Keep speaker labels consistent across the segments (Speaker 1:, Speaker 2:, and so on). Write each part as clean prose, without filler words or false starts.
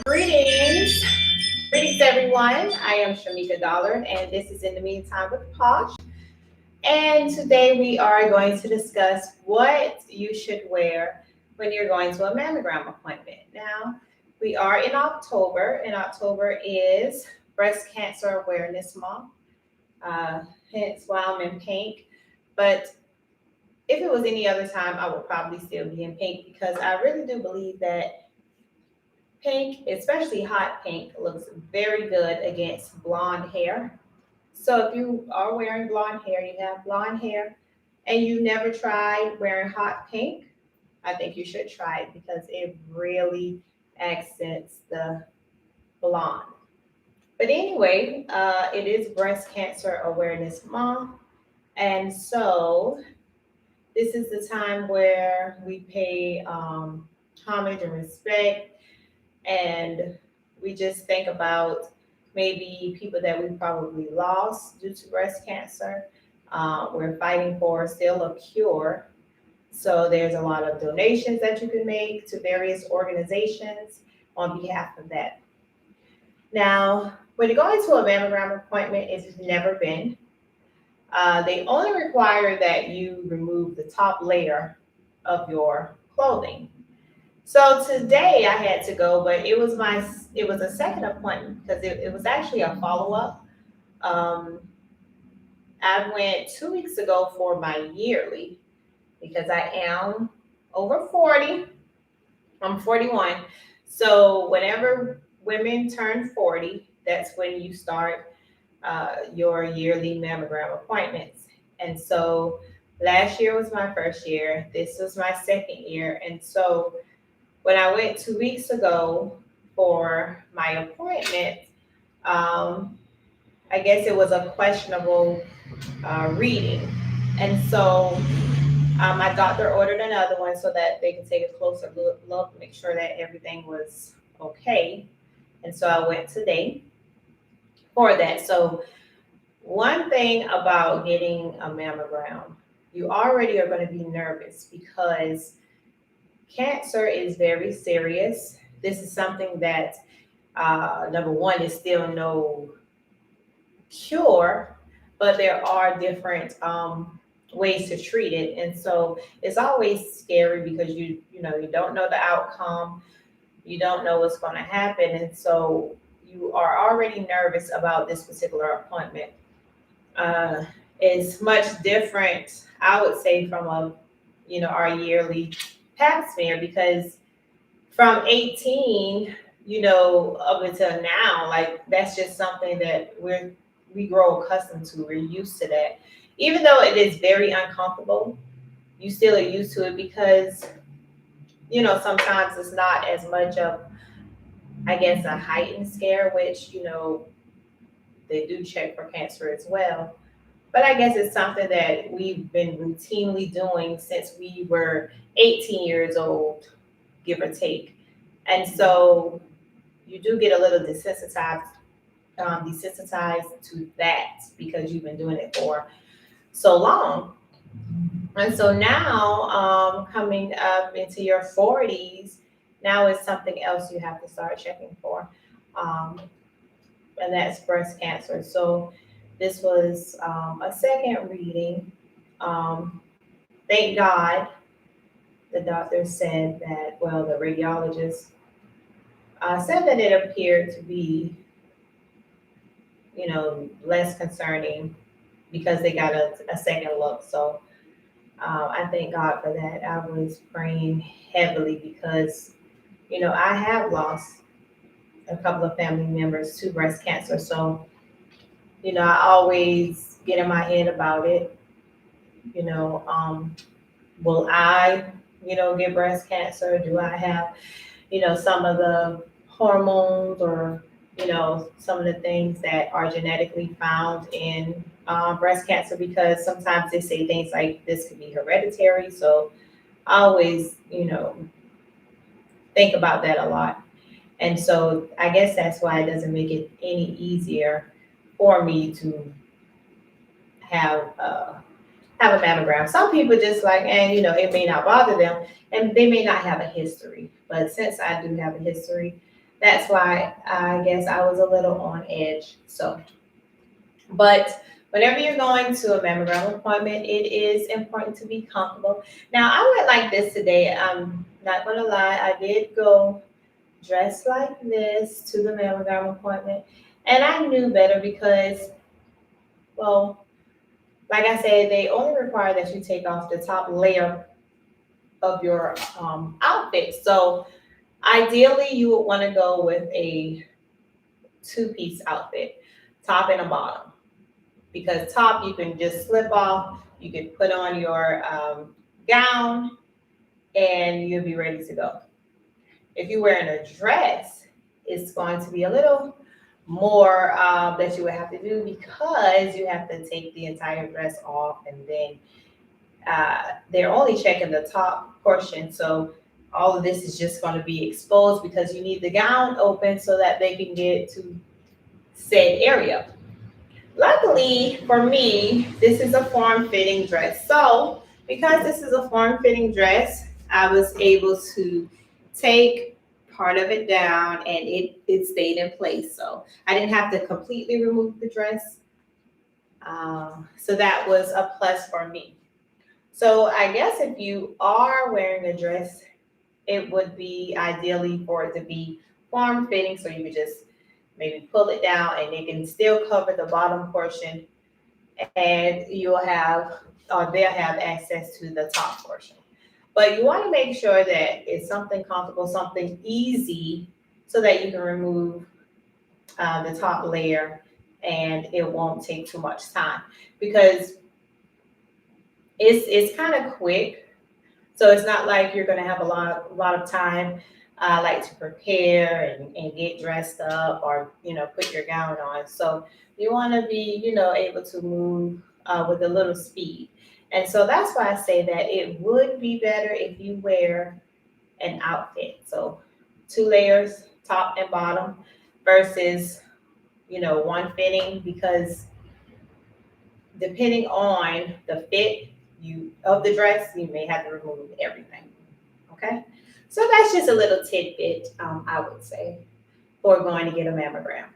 Speaker 1: Greetings. Greetings, everyone. I am Shamika Dollard, and this is In the Meantime with Posh. And today we are going to discuss what you should wear when you're going to a mammogram appointment. Now, we are in October, and October is Breast Cancer Awareness Month, uh, hence why I'm in pink. But if it was any other time, I would probably still be in pink because I really do believe that pink, especially hot pink, looks very good against blonde hair. So if you are wearing blonde hair, you have blonde hair, and you never tried wearing hot pink, I think you should try it because it really accents the blonde. But anyway, it is Breast Cancer Awareness Month, and so this is the time where we pay homage and respect, and we just think about maybe people that we probably lost due to breast cancer. We're fighting for still a cure. So there's a lot of donations that you can make to various organizations on behalf of that. Now, when you go into a mammogram appointment, if you've never been, they only require that you remove the top layer of your clothing. So today I had to go, but it was a second appointment because it was actually a follow up. Um, I went 2 weeks ago for my yearly because I am over 40. I'm 41. So whenever women turn 40, that's when you start your yearly mammogram appointments. And so last year was my first year. This was my second year. And so when I went 2 weeks ago for my appointment, um, I guess it was a questionable reading. And so my doctor ordered another one so that they could take a closer look, make sure that everything was okay. And so I went today for that. So, one thing about getting a mammogram, you already are going to be nervous because cancer is very serious. This is something that, number one, is still no cure, but there are different ways to treat it, and so it's always scary because you don't know the outcome, you don't know what's going to happen, and so you are already nervous about this particular appointment. Uh, it's much different, I would say, from our yearly pap smear because from 18, up until now, like that's just something that we grow accustomed to. We're used to that. Even though it is very uncomfortable, you still are used to it because, sometimes it's not as much of, I guess, a heightened scare, which, they do check for cancer as well. But I guess it's something that we've been routinely doing since we were 18 years old, give or take. And so you do get a little desensitized to that because you've been doing it for so long. And so now, coming up into your 40s, now is something else you have to start checking for, um, and that's breast cancer. So this was a second reading. Um, Thank God the doctor said that, well, the radiologist said that it appeared to be, less concerning because they got a second look. So I thank God for that. I was praying heavily because, I have lost a couple of family members to breast cancer. So, I always get in my head about it. You know, um, will I, get breast cancer? Do I have, some of the hormones or, some of the things that are genetically found in breast cancer? Because sometimes they say things like this could be hereditary. So I always, think about that a lot. And so I guess that's why it doesn't make it any easier for me to have have a mammogram. Some people just like, and it may not bother them, and they may not have a history. But since I do have a history, that's why I guess I was a little on edge. So, but whenever you're going to a mammogram appointment, it is important to be comfortable. Now, I went like this today. I'm not gonna lie, I did go dressed like this to the mammogram appointment, and I knew better because, well, like I said, they only require that you take off the top layer of your outfit. So ideally, you would want to go with a two-piece outfit, top and a bottom, because top you can just slip off. You can put on your gown, and you'll be ready to go. If you're wearing a dress, it's going to be a little more that you would have to do because you have to take the entire dress off, and then they're only checking the top portion. So all of this is just going to be exposed because you need the gown open so that they can get to said area. Luckily for me, this is a form fitting dress. So because this is a form fitting dress, I was able to take part of it down, and it stayed in place. So I didn't have to completely remove the dress. So that was a plus for me. So I guess if you are wearing a dress, it would be ideally for it to be form fitting, so you could just maybe pull it down and it can still cover the bottom portion, and you'll have or they'll have access to the top portion. But you want to make sure that it's something comfortable, something easy, so that you can remove the top layer and it won't take too much time because it's kind of quick. So it's not like you're going to have a lot of time like to prepare and get dressed up or put your gown on. So you want to be able to move with a little speed. And so that's why I say that it would be better if you wear an outfit. So two layers, top and bottom, versus one fitting, because depending on the fit of the dress, you may have to remove everything. Okay, so that's just a little tidbit, I would say, for going to get a mammogram.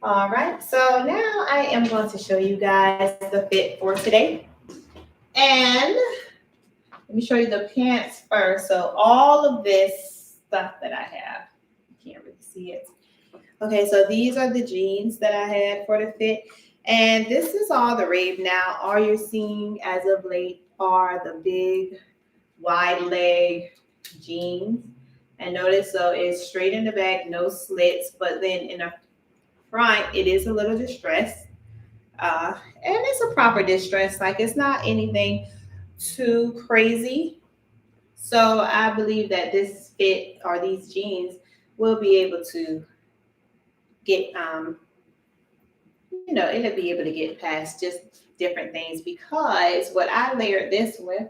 Speaker 1: All right, so now I am going to show you guys the fit for today, and let me show you the pants first. So all of this stuff that I have, you can't really see it. Okay, so these are the jeans that I had for the fit. And this is all the rave now. All you're seeing as of late are the big, wide leg jeans. And notice, so it's straight in the back, no slits, but then in the front, it is a little distressed. And it's a proper distress. Like, it's not anything too crazy. So I believe that this fit or these jeans will be able to get it'll be able to get past just different things, because what I layered this with,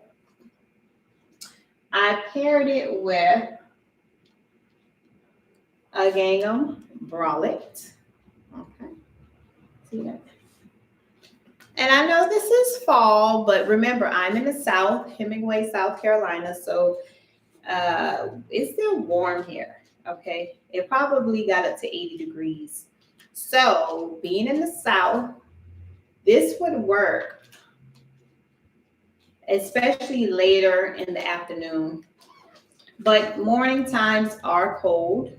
Speaker 1: I paired it with a gingham bralette. Okay, see that? And I know this is fall, but remember, I'm in the South, Hemingway, South Carolina, so it's still warm here. Okay, it probably got up to 80 degrees. So being in the South, this would work, especially later in the afternoon. But morning times are cold.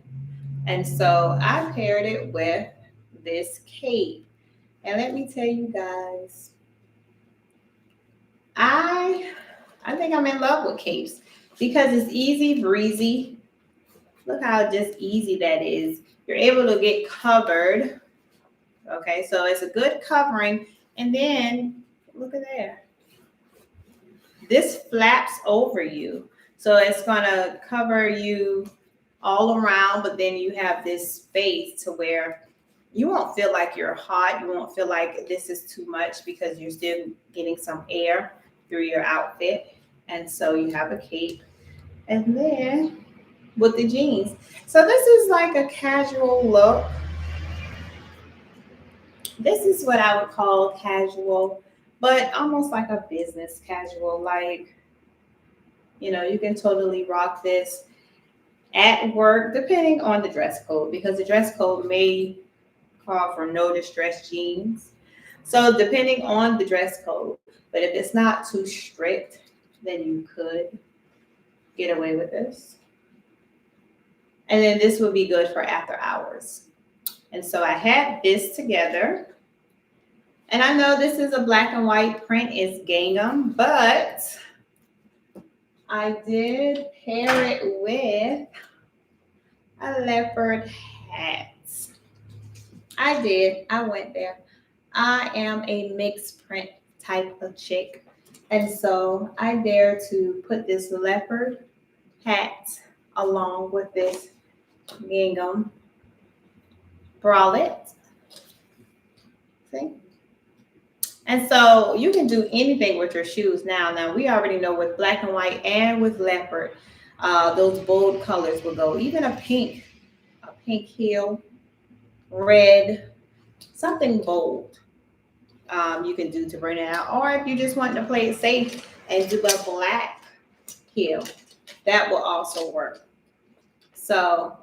Speaker 1: And so I paired it with this cape. And let me tell you guys, I think I'm in love with capes because it's easy breezy. Look how just easy that is. You're able to get covered. Okay, so it's a good covering. And then look at there. This flaps over you. So it's going to cover you all around, but then you have this space to where you won't feel like you're hot. You won't feel like this is too much because you're still getting some air through your outfit. And so you have a cape. And then with the jeans. So this is like a casual look. This is what I would call casual. but almost like a business casual. Like, you can totally rock this at work, depending on the dress code, because the dress code may call for no distress jeans. So depending on the dress code, but if it's not too strict, then you could get away with this. And then this would be good for after hours. And so I had this together. And I know this is a black and white print, it's gingham, but I did pair it with a leopard hat. I did. I went there. I am a mixed print type of chick. And so I dare to put this leopard hat along with this gingham bralette. See? And so you can do anything with your shoes now. Now we already know with black and white and with leopard, those bold colors will go. Even a pink heel, red, something bold. You can do to bring it out. Or if you just want to play it safe and do a black heel, that will also work. So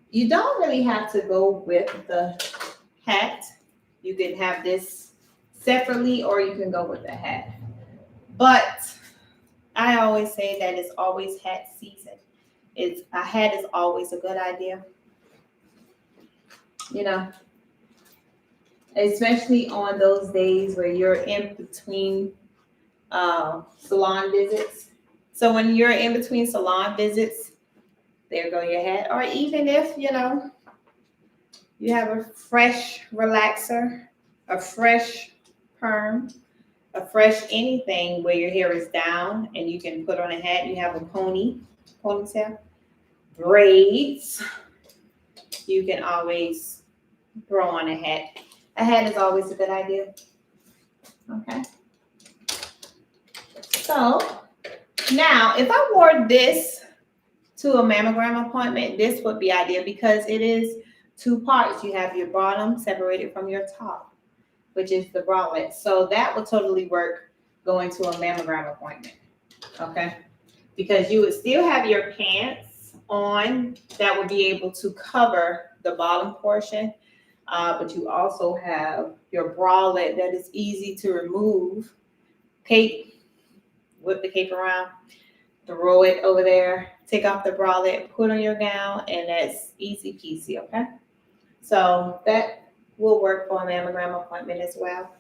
Speaker 1: you don't really have to go with the hat. You can have this separately or you can go with the hat. But I always say that it's always hat season. A hat is always a good idea. Especially on those days where you're in between salon visits. So when you're in between salon visits, there go your hat. Or even if, you have a fresh relaxer, a fresh perm, a fresh anything where your hair is down and you can put on a hat. You have a ponytail, braids. You can always throw on a hat. A hat is always a good idea. Okay. So now, if I wore this to a mammogram appointment, this would be ideal because it is two parts. You have your bottom separated from your top, which is the bralette. So that would totally work going to a mammogram appointment. Okay. Because you would still have your pants on that would be able to cover the bottom portion. But you also have your bralette that is easy to remove. Cape, whip the cape around, throw it over there, take off the bralette, put on your gown, and that's easy peasy, okay? So that will work for a mammogram appointment as well.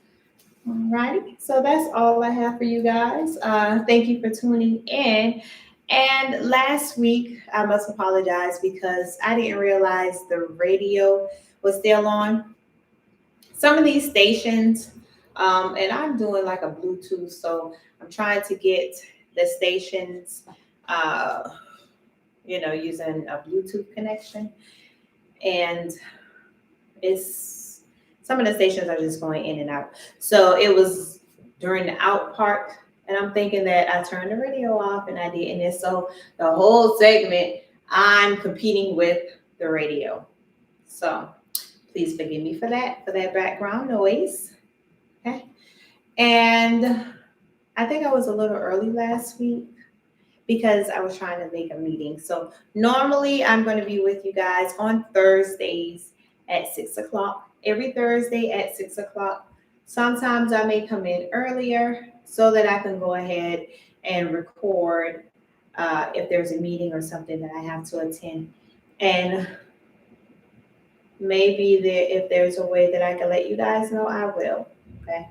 Speaker 1: All righty, so that's all I have for you guys. Thank you for tuning in. And last week, I must apologize because I didn't realize the radio was still on. Some of these stations, and I'm doing like a Bluetooth, so I'm trying to get the stations, using a Bluetooth connection. And some of the stations are just going in and out. So it was during the out part, and I'm thinking that I turned the radio off and I didn't. And so the whole segment, I'm competing with the radio. So please forgive me for that background noise. Okay. And I think I was a little early last week because I was trying to make a meeting. So normally I'm going to be with you guys on Thursdays at 6:00. Every Thursday at 6:00. Sometimes I may come in earlier so that I can go ahead and record if there's a meeting or something that I have to attend. And maybe if there's a way that I can let you guys know, I will. Okay.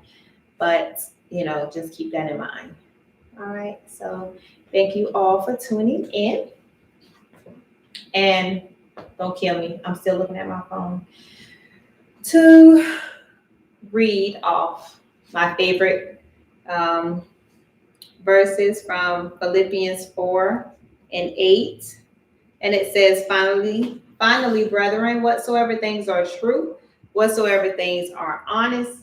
Speaker 1: But, just keep that in mind. All right. So thank you all for tuning in. And don't kill me. I'm still looking at my phone to read off my favorite verses from Philippians 4:8. And it says, finally, brethren, whatsoever things are true, whatsoever things are honest,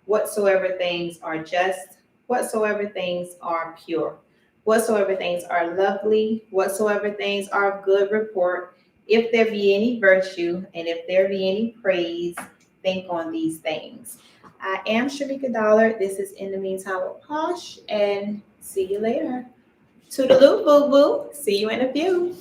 Speaker 1: whatsoever things are just, whatsoever things are pure, whatsoever things are lovely, whatsoever things are of good report, if there be any virtue and if there be any praise, think on these things. I am Shamika Dollar. This is In the Meantime with Posh, and see you later. Toodaloo, boo boo. See you in a few.